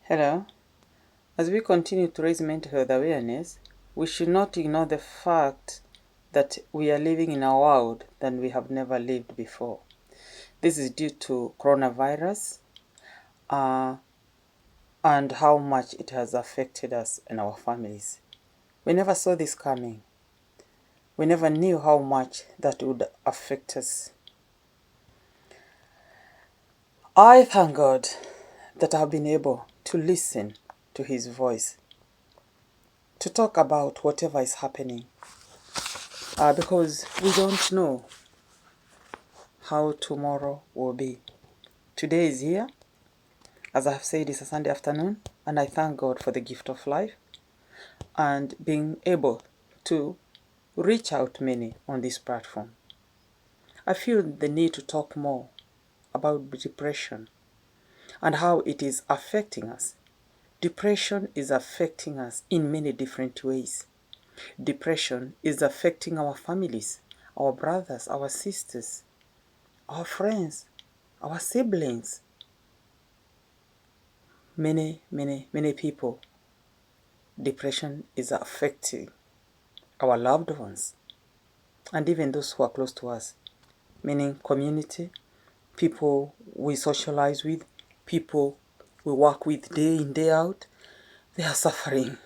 Hello. As we continue to raise mental health awareness, we should not ignore the fact that we are living in a world that we have never lived before. This is due to coronavirus and how much it has affected us and our families. We never saw this coming. We never knew how much that would affect us. I thank God that I've been able to listen to His voice, to talk about whatever is happening, because we don't know how tomorrow will be. Today is here. As I have said, it's a Sunday afternoon, and I thank God for the gift of life and being able to reach out many on this platform. I feel the need to talk more about depression and how it is affecting us. Depression is affecting us in many different ways. Depression is affecting our families, our brothers, our sisters, our friends, our siblings. Many people. Depression is affecting our loved ones and even those who are close to us, meaning community, people we socialize with, people we work with day in, day out. They are suffering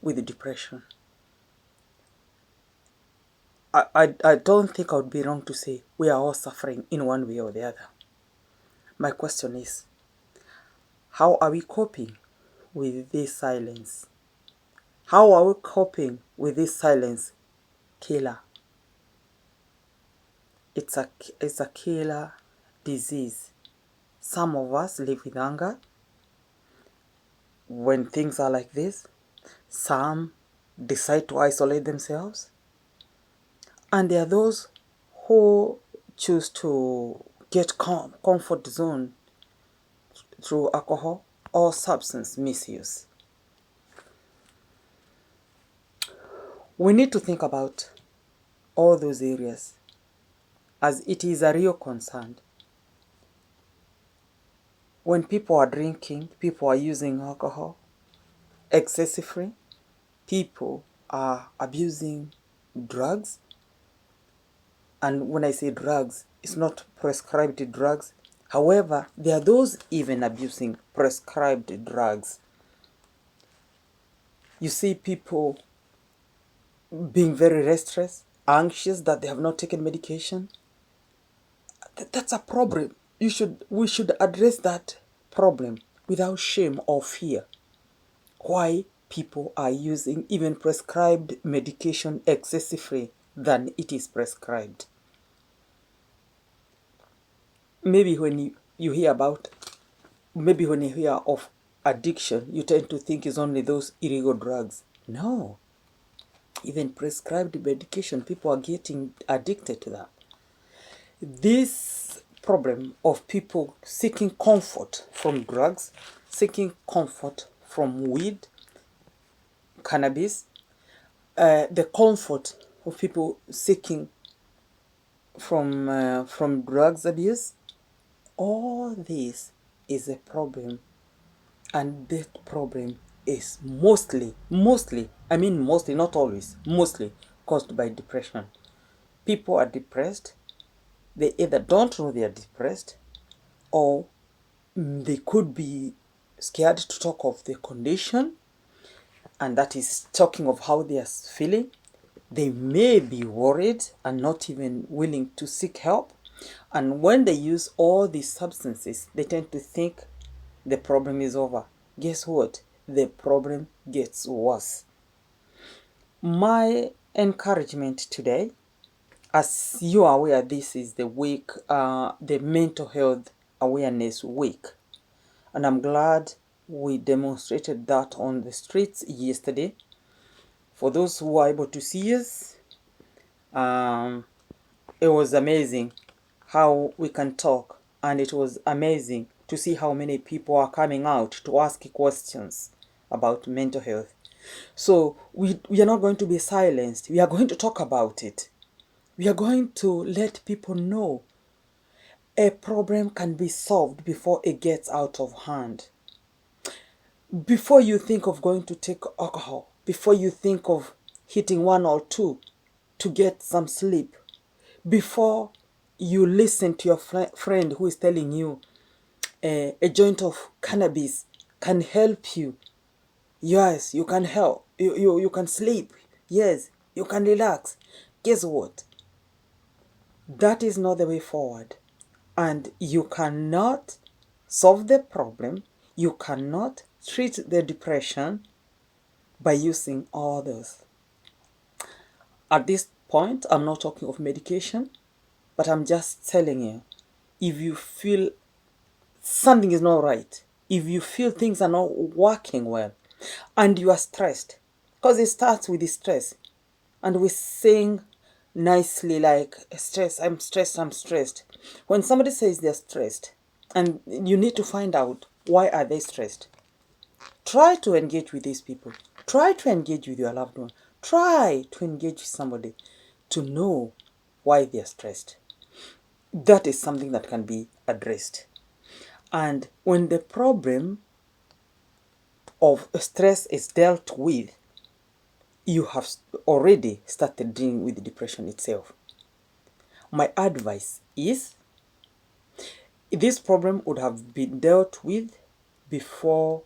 with depression. I don't think I would be wrong to say we are all suffering in one way or the other. My question is, how are we coping with this silence? How are we coping with this silence killer? It's a killer disease. Some of us live with anger when things are like this. Some decide to isolate themselves. And there are those who choose to get comfort zone through alcohol or substance misuse. We need to think about all those areas as it is a real concern. When people are drinking, people are using alcohol excessively, people are abusing drugs. And when I say drugs, it's not prescribed drugs. However, there are those even abusing prescribed drugs. You see people being very restless, anxious that they have not taken medication. That's a problem. We should address that problem without shame or fear. Why people are using even prescribed medication excessively than it is prescribed. Maybe when you hear of addiction, you tend to think it's only those illegal drugs. No. Even prescribed medication, people are getting addicted to that. This problem of people seeking comfort from drugs, seeking comfort from weed, cannabis, the comfort of people seeking from drugs abuse, all this is a problem, and that problem is mostly, not always, mostly caused by depression. People are depressed. They either don't know they are depressed, or they could be scared to talk of their condition, and that is talking of how they are feeling. They may be worried and not even willing to seek help. And when they use all these substances, they tend to think the problem is over. Guess what? The problem gets worse. My encouragement today, as you are aware, this is the week, the Mental Health Awareness Week. And I'm glad we demonstrated that on the streets yesterday. For those who were able to see us, it was amazing how we can talk, and it was amazing to see how many people are coming out to ask questions about mental health. So we are not going to be silenced. We are going to talk about it. We are going to let people know a problem can be solved before it gets out of hand. Before you think of going to take alcohol, before you think of hitting one or two to get some sleep, before you listen to your friend who is telling you a joint of cannabis can help you. Yes, you can help. You can sleep. Yes, you can relax. Guess what? That is not the way forward. And you cannot solve the problem. You cannot treat the depression by using others. At this point, I'm not talking of medication, but I'm just telling you, if you feel something is not right, if you feel things are not working well, and you are stressed, because it starts with the stress, and we sing nicely like stress, I'm stressed, I'm stressed. When somebody says they're stressed, and you need to find out why are they stressed, try to engage with these people. Try to engage with your loved one. Try to engage with somebody to know why they're stressed. That is something that can be addressed. And when the problem of stress is dealt with, you have already started dealing with the depression itself. My advice is this problem would have been dealt with before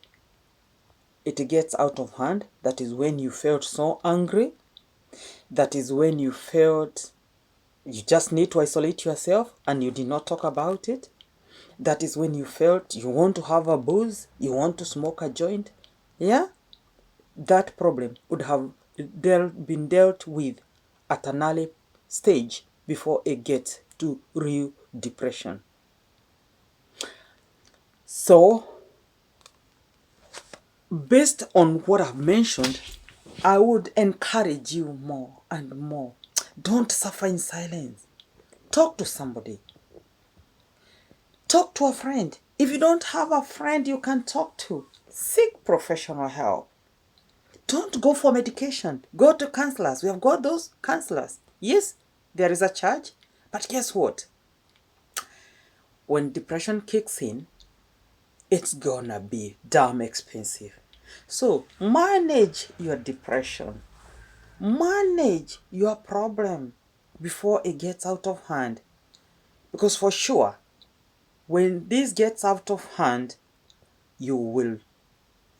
it gets out of hand. That is when you felt so angry. That is when you felt you just need to isolate yourself and you did not talk about it. That is when you felt you want to have a booze, you want to smoke a joint. Yeah? That problem would have been dealt with at an early stage before it gets to real depression. So, based on what I've mentioned, I would encourage you more and more. Don't suffer in silence. Talk to somebody. Talk to a friend. If you don't have a friend you can talk to, seek professional help. Don't go for medication. Go to counselors. We have got those counselors. Yes, there is a charge, but guess what? When depression kicks in, it's gonna be damn expensive. So manage your depression. Manage your problem before it gets out of hand. Because for sure, when this gets out of hand, you will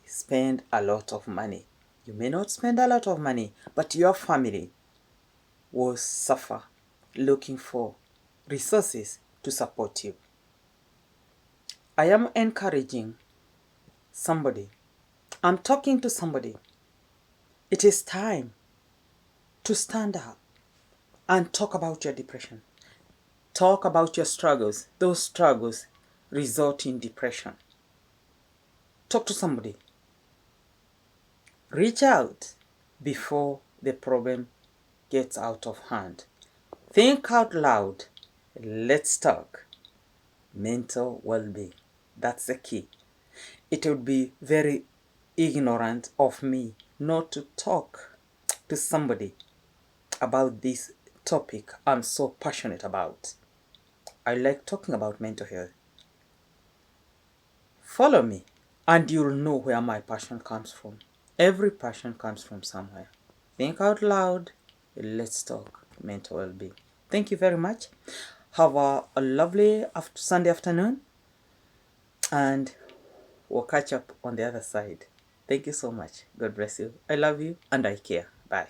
spend a lot of money. You may not spend a lot of money, but your family will suffer looking for resources to support you. I am encouraging somebody. I'm talking to somebody. It is time to stand up and talk about your depression. Talk about your struggles. Those struggles result in depression. Talk to somebody. Reach out before the problem gets out of hand. Think out loud. Let's talk. Mental well-being. That's the key. It would be very ignorant of me not to talk to somebody about this topic I'm so passionate about. I like talking about mental health. Follow me and you'll know where my passion comes from. Every passion comes from somewhere. Think out loud. Let's talk mental well-being. Thank you very much. Have a lovely Sunday afternoon and we'll catch up on the other side. Thank you so much. God bless you. I love you and I care. Bye.